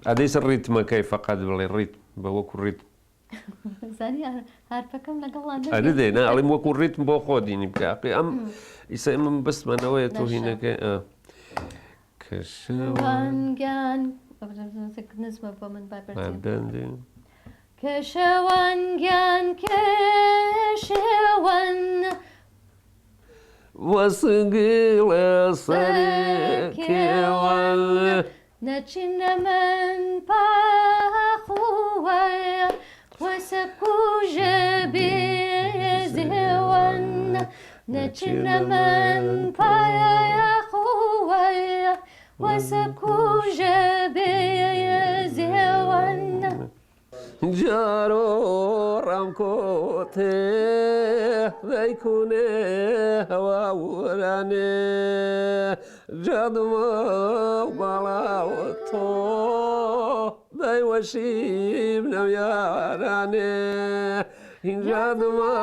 ئەدەیس ڕیتمەکەی فەقەت بڵێ ڕیتم بە وەکو ڕیتم زانی هارپەکەم لەگەڵان ئەدەدێ نا ئەڵێم وەکو ڕیتم بۆ خۆ دینی بکە ئەم ئیسای من بستمەنەوەیە تۆ هینەکەی کەشەوانگیان نزمە بۆ من بابەردێن کەشەوانگیان کەشەوان وەسنگڵە سەرکێوان نەچینە من پاخوە وەسەکوژە بێزێوان نەچینە من پاخوە وەسەکوژە بێزێوان جارۆ ڕامکۆتێ دەیکوونێ هەوا وەرانێ جادمە باڵاوە تۆ دەیوەشیم نەویارانێ جادمە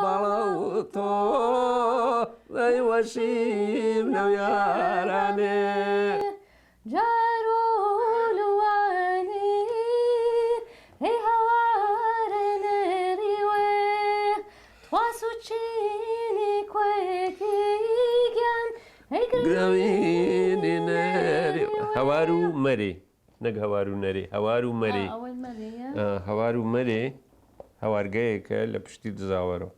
باڵاوە تۆ دەیوەشیم نەویارانێ هەوار و مەرێ نەک هەوار و نەرێ هەوار و مەرێ هەوار و مەرێ هەوارگەیەکە لە پشتی دزاوەرەوە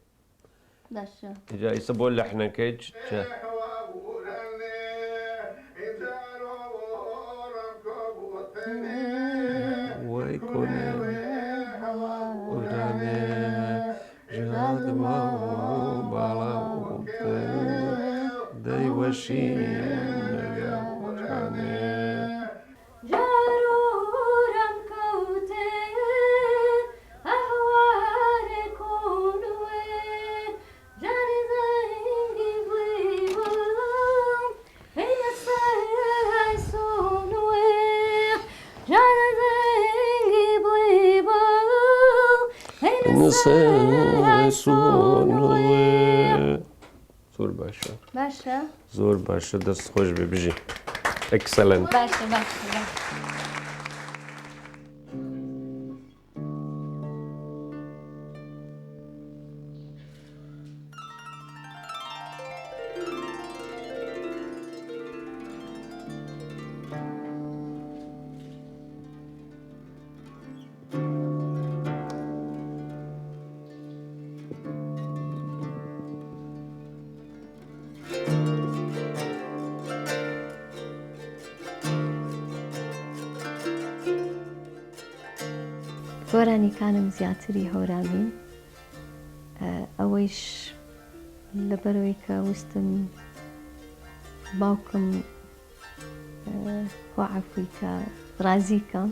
جا ئیسە بۆ لەحنەکەی وای کۆنێ وەرانێ ژادمە باڵاوتە دەیوەشی زۆر باشە باشە زۆر باشە دەست خۆش بێ بژی ئەکسەلەنت باشە باشە گۆرانیکانم زیاتری هەورامین ئەوەیش لەبەرەوەی کە وستم باوکم خوا عەفوی کە ڕازیکە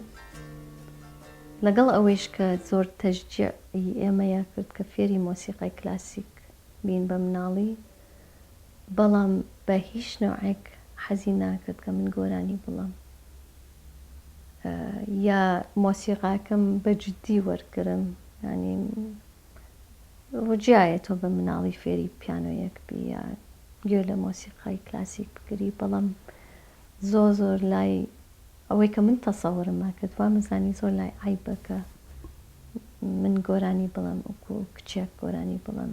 لەگەڵ ئەوەیش کە زۆر تەشجیعی ئێمەیە کرد کە فێری مۆسیقای کلاسیک بین بە مناڵی بەڵام بە هیچ نوعێک حەزی ناکرد کە من گۆرانی بڵام یا مۆسیقاکەم بەجددی وەرگرم ینی ڕجایە تۆ بە مناڵی فێری پیانۆیەک بی یا گوێ لە مۆسیقای کلاسیک بگری بەڵام زۆر لای ئەوەی کە من تەسەوڕم ناکرد وا مزانی زۆر لای عیبەکە من گۆرانی بڵام وەکو کچێک گۆرانی بڵام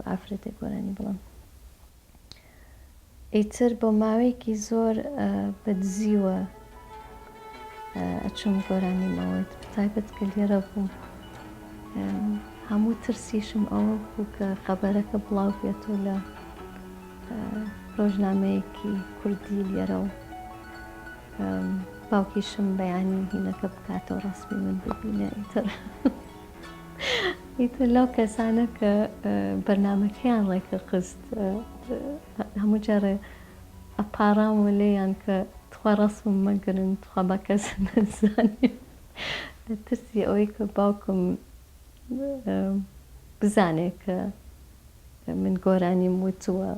ئافرەتێک گۆرانی بڵام ئیتر بۆ ماوەیەکی زۆر بەدزیوە ئەچوم گۆرانی ماوەت تایبەت کە لێرە بووم هەموو ترسیشم ئەوە بوو کە خەبەرەکە بڵاو بێتەوە لە ڕۆژنامەیەکی کوردی لێرە و باوکیشم بەیانی هینەکە بکاتەوە ڕەسمی من ببینە ئیتر لەو کەسانە کە بەرنامەکەیان ڕێکە قست هەموو جارێ ئەپارامە لێیان کە تخوا ڕەسمم مەگرن تخوا بە کەس نەزانێ لە ترسی ئەوەی کە باوکم بزانێ کە من گۆرانیم وتووە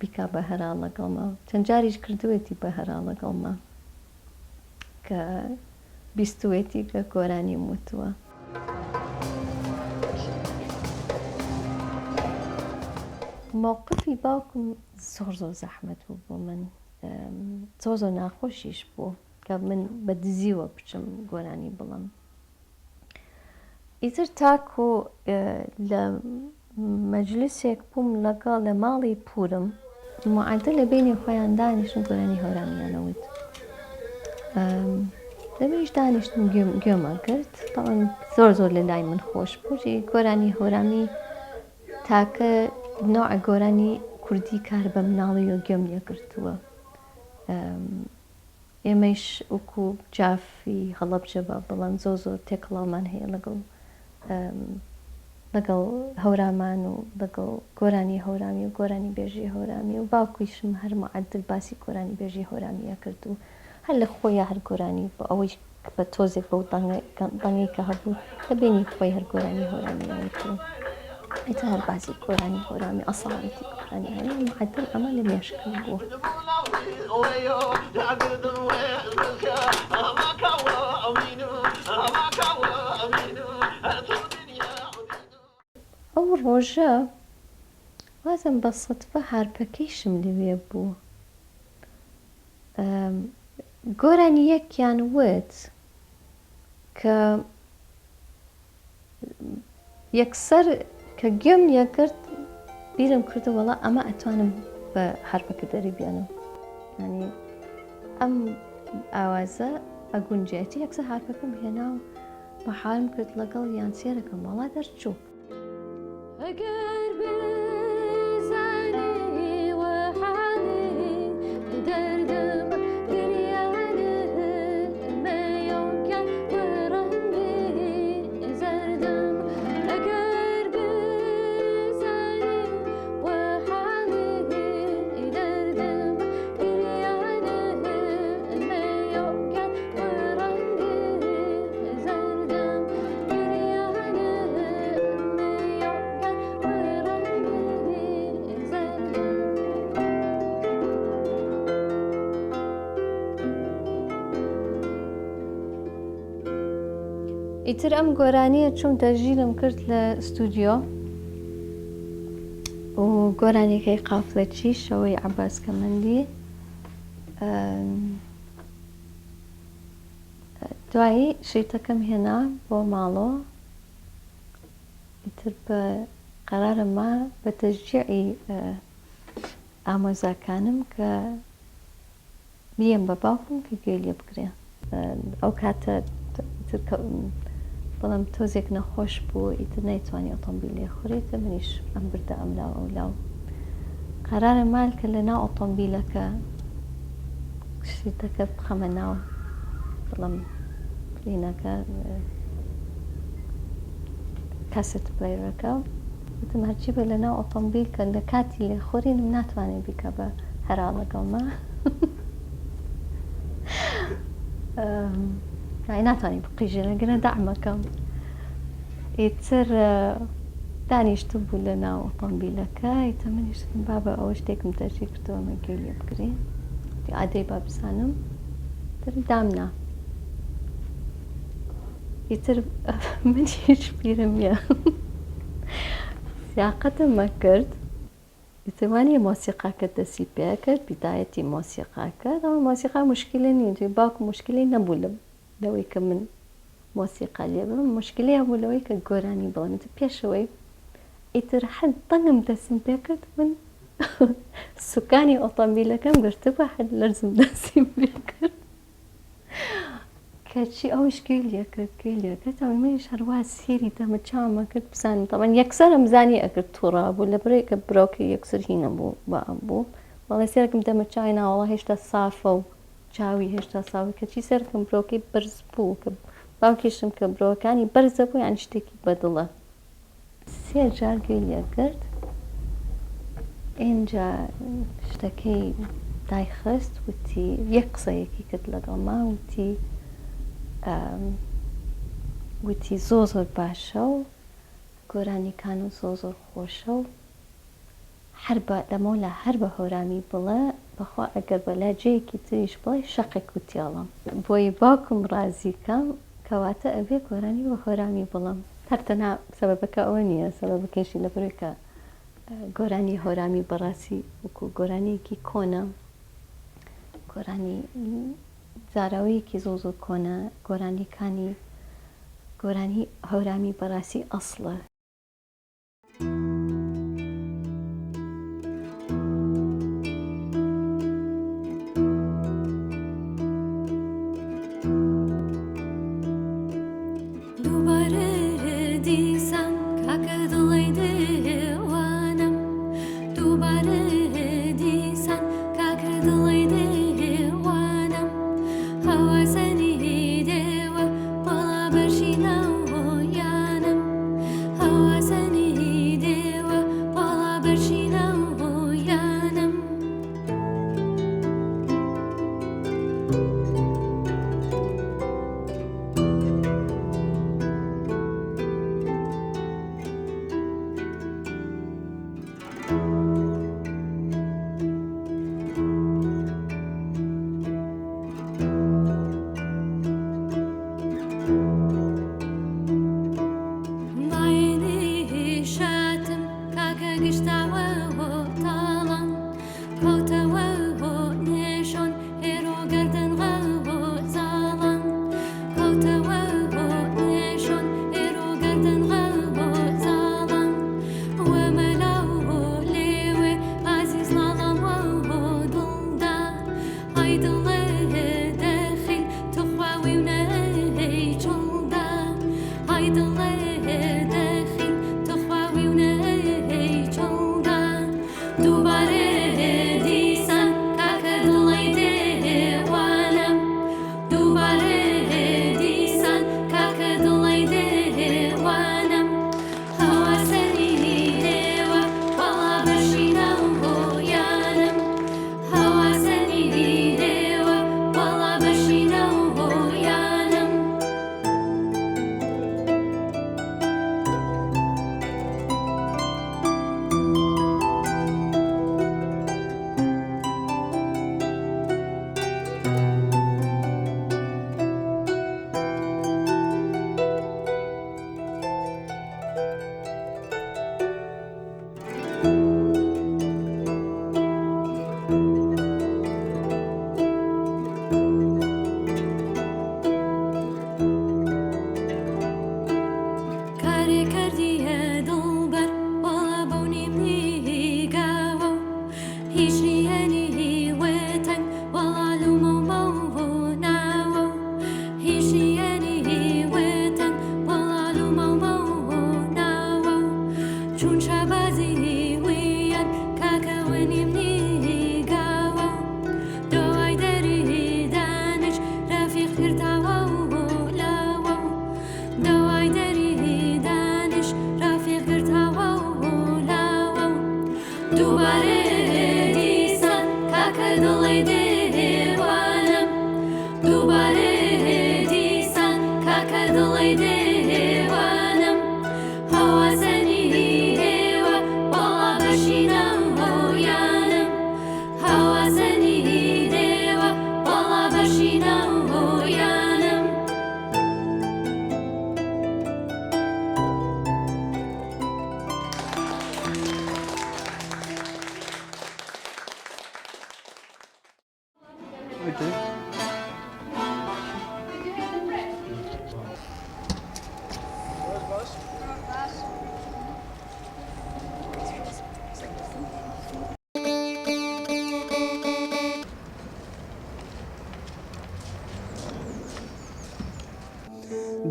بیکا بە هەرا لەگەڵما چەند جاریش کردوێتی بە هەرا لەگەڵما کە بیستوێتی کە گۆرانیم وتووە مووقفی باوکم زۆر زەحمەت بوو بۆ من زۆر ناخۆشیش بوو کە من بە دزیوە بچم گۆرانی بڵم. ئیتر تاکو لە مەجلیسێک بووم لەگەڵ لە ماڵی پورم مععدە لە بینی خۆیان دانیشتن گۆرانی هەورامیانەوت. لەبێش دانیشتم گوێمە کرد زۆر زۆر لە لای من خۆش بوو گۆرانی هەورامی تاکە نوع گۆرانی کوردی کار بە مناڵی و گوێم لێگرتووە. ئێمەش وەکو جافی هەڵەبجە بە بڵێم زۆر تێکەڵاومان هەیە لەگەڵ هەورامان و لەگەڵ گۆرانی هەورامی و گۆرانی بێژی هەورامی و باوکویشم هەر مععدل باسی گۆرانی بێژی هەورامیە کرد و هەر لە خۆیە هەر گۆرانی بۆ ئەوەی بە تۆزێک بەو دەنگەی کە هەبوو لە بینی خۆی هەر گۆرانی هەورامیەوەی کرد. ئیتر هەر باسی گۆرانی هەورامی ئەساڵەتی گۆرانی هەورامی مععدل ئەمە لە مێشکم بوو. ئەو ڕۆژە وازم بە سەدفە هارپەکەیشم لەوێ بوو. گۆرانی یەکیان وت کە یەکسەر کە گوێم لێکرد بیرم کردو وەڵا ئەمە ئەتوانم بە هارپەکە دەری بێنم. ینی ئەم ئاوازە ئەگونجێتی یەکسەر هارپەکەم هێنا و بە حالم کرد لەگەڵ یان سێرەکەم وەڵا دەرچوو. ئیتر ئەم گۆرانیە چوم دەژیرم کرد لە ستودیۆ و گۆرانێکەی قافلەچی شەوەی عەباسکەمەندی دوایی شیتەکەم هێنا بۆ ماڵۆ. ئیتر بە قەرارم ما بە تەشجیعی ئامۆزاکانم کە بیەم بە باوکم کە گوێ لێ بگرێ. ئەو کاتە بەڵام تۆزێک نەخۆش بوو ئیتر نەیتوانی ئۆتۆمبیل لێ خوڕێتە منیش ئەم بردە ئەملاو ئەولاو. قەرارم مال کە لە ناو ئۆتۆمبیلەکە شیتەکە بخەمە ناو بڵام پلینەکە کاسێت پلەیرەکە وتم هەرچی بە لە ناو ئۆتۆمبیل کە لە کاتی لێ خۆرینم ناتوانێت بیکە بە هەرا لەگەڵمە ناتوانانی بقیژێنە گەنە داعمەکەم. ئیتر دانیشتم بوو لە ناو ئۆتۆمبیلەکە ئیتر منیشتم با بە ئەوە شتێکم تەرجیح کردەوە ئەمە گوێ لێ بگرێ ئادەی با بزانم تر دامنا. ئیتر منیش بیرم یە سیاقەتم کرد. ئیتر وانیە مۆسیقاکە دەستی پێ کرد بیدایەتی مۆسیقاکە ئەمە مۆسیقا مشکلە نیە باوکم مشکلی نەبوو لەوەی کە من مۆسیقا لێ بڵم مشکلی هەبوو لەوەی کە گۆرانی بڵم. ئیتر پێشەوەی ئیتر حەد دەنگم دەستم پێ کرد من سوکانی ئۆتۆمبیلەکەم گرتبووە حەد لەرزم دەستیم پێ کرد کەچی ئەویش گوێ لێ کرد ئەوی منیش هەروە سێری دەمە چاومە کرد بزانم تەمان یەکسەرم زانی ئەگەر تووڕا بوو لە بڕێ کە برۆکی یەکسەر هینە بوو بە ئەم بوو وەڵێ سێرەکەم دەمە چاوی ناوەڵا هێشتا سافە و چاوی هێشتا ساوی کەچی سەرکەم برۆکی بەرز بوو کە باوکیشم کە برۆکانی بەرزە بوو یان شتێکی بەدڵە. سێ جار گوێ لێ کرد ئینجا شتەکەی دایخست وتی یەک قسەیەکی کرد لەگەڵما وتی زۆر باشە و گۆرانیکان و زۆر خۆشە و هەر بە لەمەولا هەر بە هەورامی بڵێ بەخوا ئەگەر بە لاجەیەکی تریش بڵێ شەقێک وتیاڵم بۆی باوکم ڕازیکەم کەواتە ئەوێ گۆرانی بە هەورامی بڵم. هەرتەنها سەبەبەکە ئەوە نییە سەبەبەکەشی لە بڕێ کە گۆرانی هەورامی بەڕاستی وەکو گۆرانیەکی کۆنە گۆرانی زاراوەیەکی زۆ کۆنە گۆرانیەکانی گۆرانی هەورامی بەڕاستی ئەسڵە.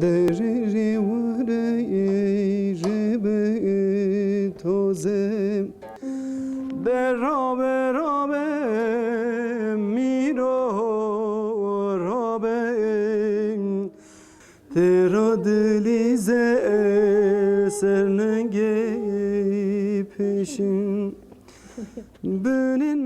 درێژی وەرەی بە تۆزێ بەڕابێ میرۆ ڕابێ تێرۆ دلیزە سەرنەگەی پێشین بنین